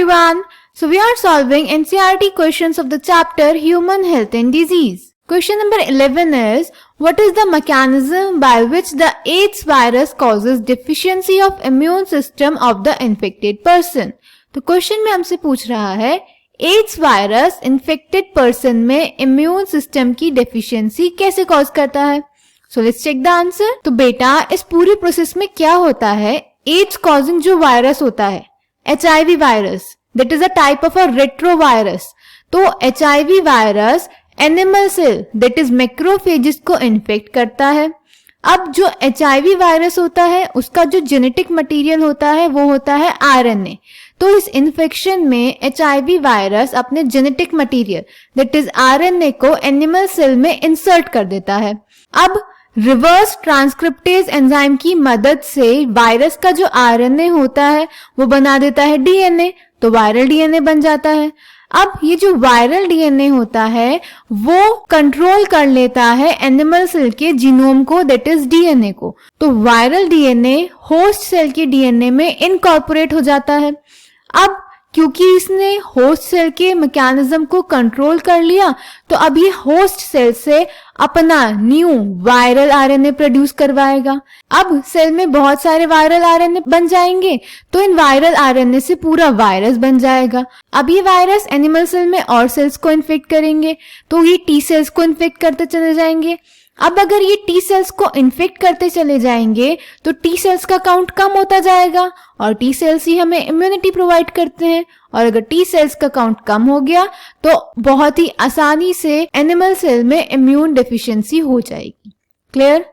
everyone. So we are solving NCERT questions of the chapter Human Health and Disease. Question number 11 is, what is the mechanism by which the AIDS virus causes deficiency of immune system of the infected person? तो question में हमसे पूछ रहा है AIDS virus infected person में immune system की deficiency कैसे cause करता है. So let's check the answer. तो बेटा इस पूरी प्रोसेस में क्या होता है, एड्स कॉजिंग जो वायरस होता है HIV virus, that is a type of a retrovirus. तो HIV virus animal cell that is macrophages को इन्फेक्ट करता है. अब जो HIV वायरस होता है उसका जो जेनेटिक मटेरियल होता है वो होता है RNA. तो इस इन्फेक्शन में HIV वायरस अपने genetic material that is RNA को एनिमल सेल में इंसर्ट कर देता है. अब रिवर्स ट्रांसक्रिप्टेज एंजाइम की मदद से वायरस का जो RNA होता है वो बना देता है DNA, तो वायरल DNA बन जाता है. अब ये जो वायरल DNA होता है वो कंट्रोल कर लेता है एनिमल सेल के जीनोम को दैट इज DNA को. तो वायरल DNA होस्ट सेल के DNA में इनकॉर्पोरेट हो जाता है. अब क्योंकि इसने होस्ट सेल के मैकेनिज्म को कंट्रोल कर लिया तो अब ये होस्ट सेल से अपना न्यू वायरल RNA प्रोड्यूस करवाएगा. अब सेल में बहुत सारे वायरल RNA बन जाएंगे तो इन वायरल RNA से पूरा वायरस बन जाएगा. अब ये वायरस एनिमल सेल में और सेल्स को इन्फेक्ट करेंगे तो ये T सेल्स को इन्फेक्ट करते चले जाएंगे. अब अगर ये T सेल्स को इन्फेक्ट करते चले जाएंगे तो T सेल्स का काउंट कम होता जाएगा और T सेल्स ही हमें इम्यूनिटी प्रोवाइड करते हैं. और अगर T सेल्स का काउंट कम हो गया तो बहुत ही आसानी से एनिमल सेल में इम्यून डेफिशिएंसी हो जाएगी. क्लियर?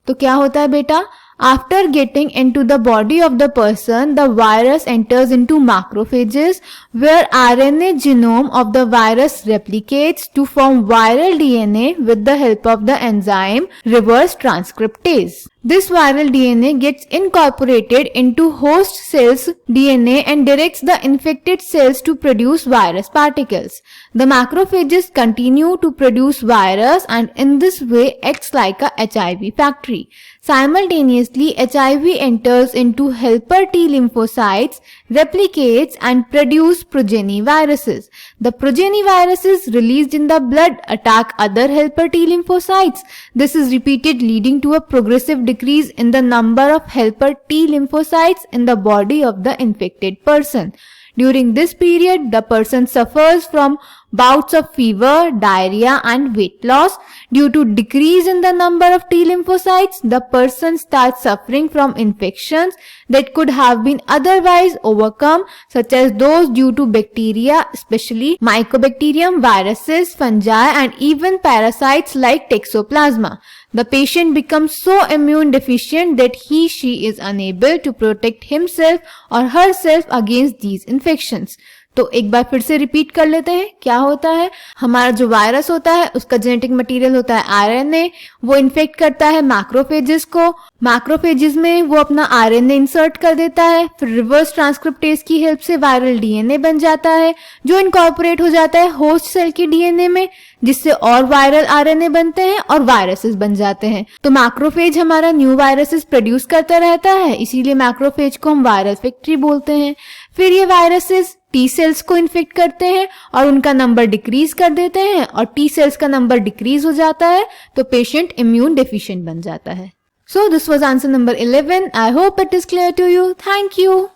तो क्या होता है बेटा, after getting into the body of the person, the virus enters into macrophages where RNA genome of the virus replicates to form viral DNA with the help of the enzyme reverse transcriptase. This viral DNA gets incorporated into host cells' DNA and directs the infected cells to produce virus particles. The macrophages continue to produce virus and in this way acts like a HIV factory. Simultaneously, HIV enters into helper T lymphocytes, replicates and produce progeny viruses. The progeny viruses released in the blood attack other helper T lymphocytes. This is repeated leading to a progressive decrease in the number of helper T lymphocytes in the body of the infected person. During this period, the person suffers from bouts of fever, diarrhea and weight loss. Due to decrease in the number of T lymphocytes, the person starts suffering from infections that could have been otherwise overcome, such as those due to bacteria, especially Mycobacterium, viruses, fungi and even parasites like Toxoplasma. The patient becomes so immune deficient that she is unable to protect himself or herself against these infections. तो एक बार फिर से repeat कर लेते हैं. क्या होता है, हमारा जो वायरस होता है उसका जेनेटिक मटेरियल होता है RNA, वो इन्फेक्ट करता है मैक्रोफेजेस को. मैक्रोफेजेस में वो अपना RNA इंसर्ट कर देता है, फिर रिवर्स ट्रांसक्रिप्टेज की हेल्प से वायरल DNA बन जाता है जो इनकॉर्पोरेट हो जाता है होस्ट सेल के DNA में, जिससे और वायरल RNA बनते हैं और वायरसेस बन जाते हैं. तो मैक्रोफेज हमारा न्यू वायरसेस प्रोड्यूस करता रहता है, इसीलिए मैक्रोफेज को हम वायरल फैक्ट्री बोलते हैं. फिर ये वायरसेस T सेल्स को इन्फेक्ट करते हैं और उनका नंबर डिक्रीज कर देते हैं और T सेल्स का नंबर डिक्रीज हो जाता है तो पेशेंट इम्यून डेफिशिएंट बन जाता है. So this was answer number 11. I hope it is clear to you. Thank you.